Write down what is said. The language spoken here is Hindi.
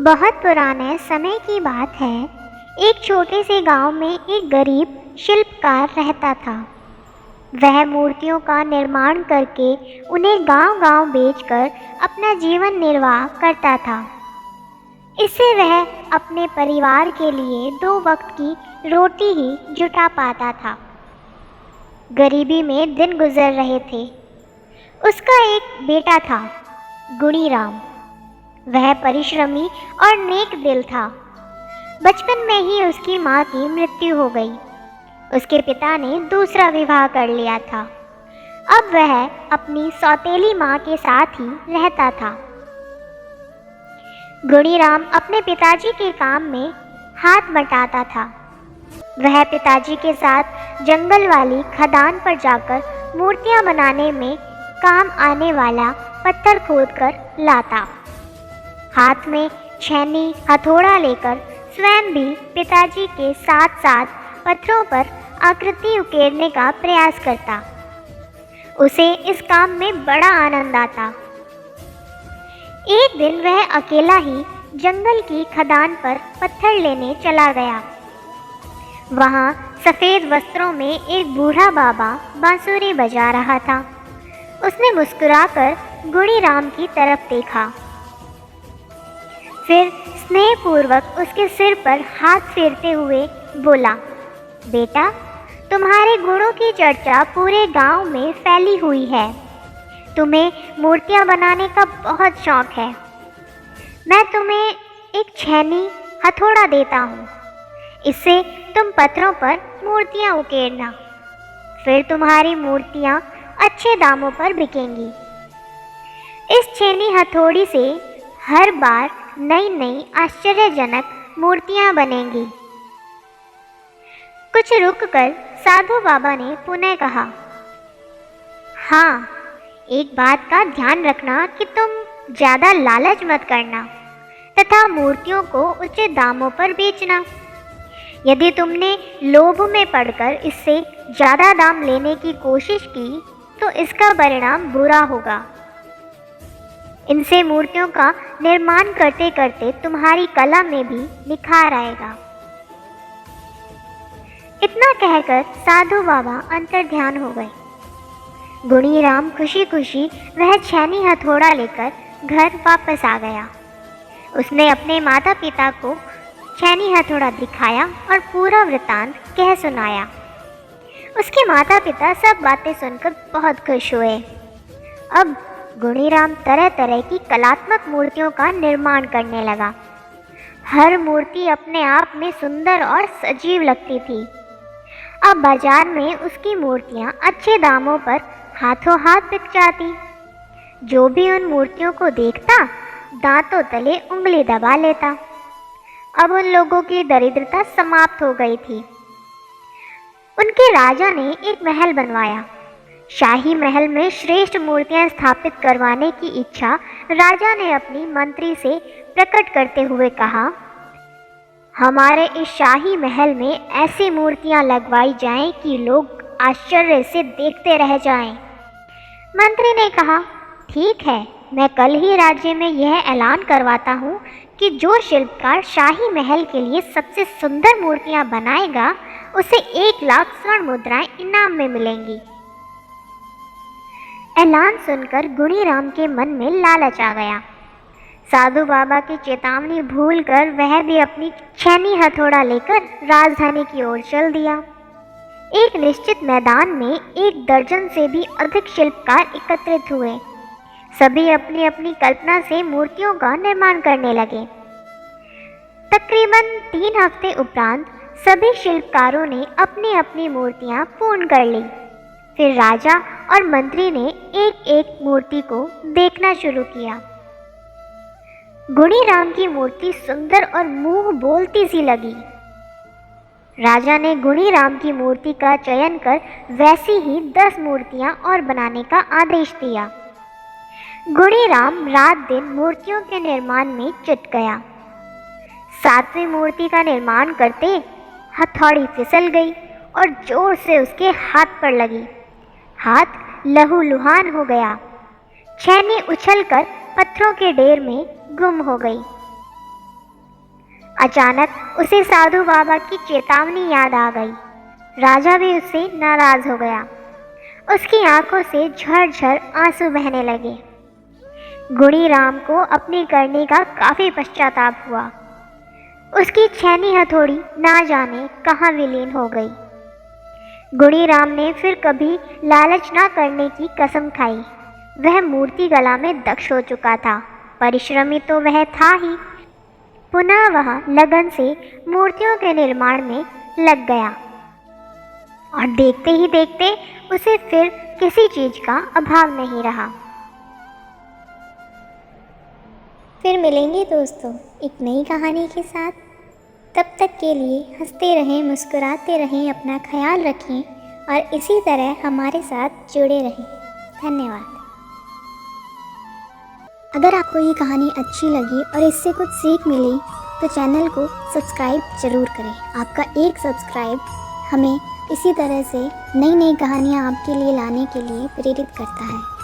बहुत पुराने समय की बात है। एक छोटे से गांव में एक गरीब शिल्पकार रहता था। वह मूर्तियों का निर्माण करके उन्हें गांव-गांव बेचकर अपना जीवन निर्वाह करता था। इससे वह अपने परिवार के लिए 2 वक्त की रोटी ही जुटा पाता था। गरीबी में दिन गुजर रहे थे। उसका एक बेटा था, गुणीराम। वह परिश्रमी और नेक दिल था। बचपन में ही उसकी माँ की मृत्यु हो गई। उसके पिता ने दूसरा विवाह कर लिया था। अब वह अपनी सौतेली माँ के साथ ही रहता था। गुणीराम अपने पिताजी के काम में हाथ बटाता था। वह पिताजी के साथ जंगल वाली खदान पर जाकर मूर्तियाँ बनाने में काम आने वाला पत्थर खोदकर लाता। हाथ में छेनी हथौड़ा लेकर स्वयं भी पिताजी के साथ साथ पत्थरों पर आकृति उकेरने का प्रयास करता। उसे इस काम में बड़ा आनंद आता। एक दिन वह अकेला ही जंगल की खदान पर पत्थर लेने चला गया। वहाँ सफ़ेद वस्त्रों में एक बूढ़ा बाबा बांसुरी बजा रहा था। उसने मुस्कुराकर गुणीराम की तरफ देखा, फिर स्नेहपूर्वक उसके सिर पर हाथ फेरते हुए बोला, बेटा, तुम्हारे गुणों की चर्चा पूरे गांव में फैली हुई है। तुम्हें मूर्तियां बनाने का बहुत शौक है। मैं तुम्हें एक छेनी हथौड़ा देता हूँ। इससे तुम पत्थरों पर मूर्तियां उकेरना। फिर तुम्हारी मूर्तियां अच्छे दामों पर बिकेंगी। इस छेनी हथौड़ी से हर बार नई नई आश्चर्यजनक मूर्तियां बनेंगी। कुछ रुककर साधु बाबा ने पुनः कहा, हाँ, एक बात का ध्यान रखना कि तुम ज़्यादा लालच मत करना तथा मूर्तियों को उचित दामों पर बेचना। यदि तुमने लोभ में पड़कर इससे ज़्यादा दाम लेने की कोशिश की तो इसका परिणाम बुरा होगा। इनसे मूर्तियों का निर्माण करते करते तुम्हारी कला में भी निखार आएगा। इतना कहकर साधु बाबा अंतर्ध्यान हो गए। गुणीराम खुशी खुशी वह छेनी हथौड़ा लेकर घर वापस आ गया। उसने अपने माता पिता को छेनी हथौड़ा दिखाया और पूरा वृतांत कह सुनाया। उसके माता पिता सब बातें सुनकर बहुत खुश हुए। अब गुणीराम तरह तरह की कलात्मक मूर्तियों का निर्माण करने लगा। हर मूर्ति अपने आप में सुंदर और सजीव लगती थी। अब बाजार में उसकी मूर्तियां अच्छे दामों पर हाथों हाथ बिक जाती। जो भी उन मूर्तियों को देखता, दांतों तले उंगली दबा लेता। अब उन लोगों की दरिद्रता समाप्त हो गई थी। उनके राजा ने एक महल बनवाया। शाही महल में श्रेष्ठ मूर्तियां स्थापित करवाने की इच्छा राजा ने अपनी मंत्री से प्रकट करते हुए कहा, हमारे इस शाही महल में ऐसी मूर्तियां लगवाई जाएं कि लोग आश्चर्य से देखते रह जाएं। मंत्री ने कहा, ठीक है, मैं कल ही राज्य में यह ऐलान करवाता हूँ कि जो शिल्पकार शाही महल के लिए सबसे सुंदर मूर्तियां बनाएगा उसे 1 लाख स्वर्ण मुद्राएं इनाम में मिलेंगी। ऐलान सुनकर गुणीराम के मन में लालच आ गया। साधु बाबा की चेतावनी भूलकर वह भी अपनी छेनी हथौड़ा लेकर राजधानी की ओर चल दिया। एक निश्चित मैदान में 1 दर्जन से भी अधिक शिल्पकार एकत्रित हुए। सभी अपनी अपनी कल्पना से मूर्तियों का निर्माण करने लगे। तकरीबन 3 हफ्ते उपरांत सभी शिल्पकारों ने अपनी अपनी मूर्तियां पूर्ण कर ली। फिर राजा और मंत्री ने एक एक मूर्ति को देखना शुरू किया। गुणीराम की मूर्ति सुंदर और मुंह बोलती सी लगी। राजा ने गुणीराम की मूर्ति का चयन कर वैसी ही 10 मूर्तियां और बनाने का आदेश दिया। गुणीराम रात दिन मूर्तियों के निर्माण में जुट गया। 7वीं मूर्ति का निर्माण करते हथौड़ी फिसल गई और जोर से उसके हाथ पर लगी। हाथ लहूलुहान हो गया। छेनी उछलकर पत्थरों के ढेर में गुम हो गई। अचानक उसे साधु बाबा की चेतावनी याद आ गई। राजा भी उससे नाराज हो गया। उसकी आंखों से झरझर आंसू बहने लगे। गुणी राम को अपनी करनी का काफी पश्चाताप हुआ। उसकी छैनी हथौड़ी ना जाने कहाँ विलीन हो गई। गुणी राम ने फिर कभी लालच ना करने की कसम खाई। वह मूर्ति कला में दक्ष हो चुका था, परिश्रमी तो वह था ही। पुनः वह लगन से मूर्तियों के निर्माण में लग गया और देखते ही देखते उसे फिर किसी चीज का अभाव नहीं रहा। फिर मिलेंगे दोस्तों एक नई कहानी के साथ। तब तक के लिए हंसते रहें, मुस्कुराते रहें, अपना ख्याल रखें और इसी तरह हमारे साथ जुड़े रहें। धन्यवाद। अगर आपको ये कहानी अच्छी लगी और इससे कुछ सीख मिली तो चैनल को सब्सक्राइब ज़रूर करें। आपका एक सब्सक्राइब हमें इसी तरह से नई नई कहानियाँ आपके लिए लाने के लिए प्रेरित करता है।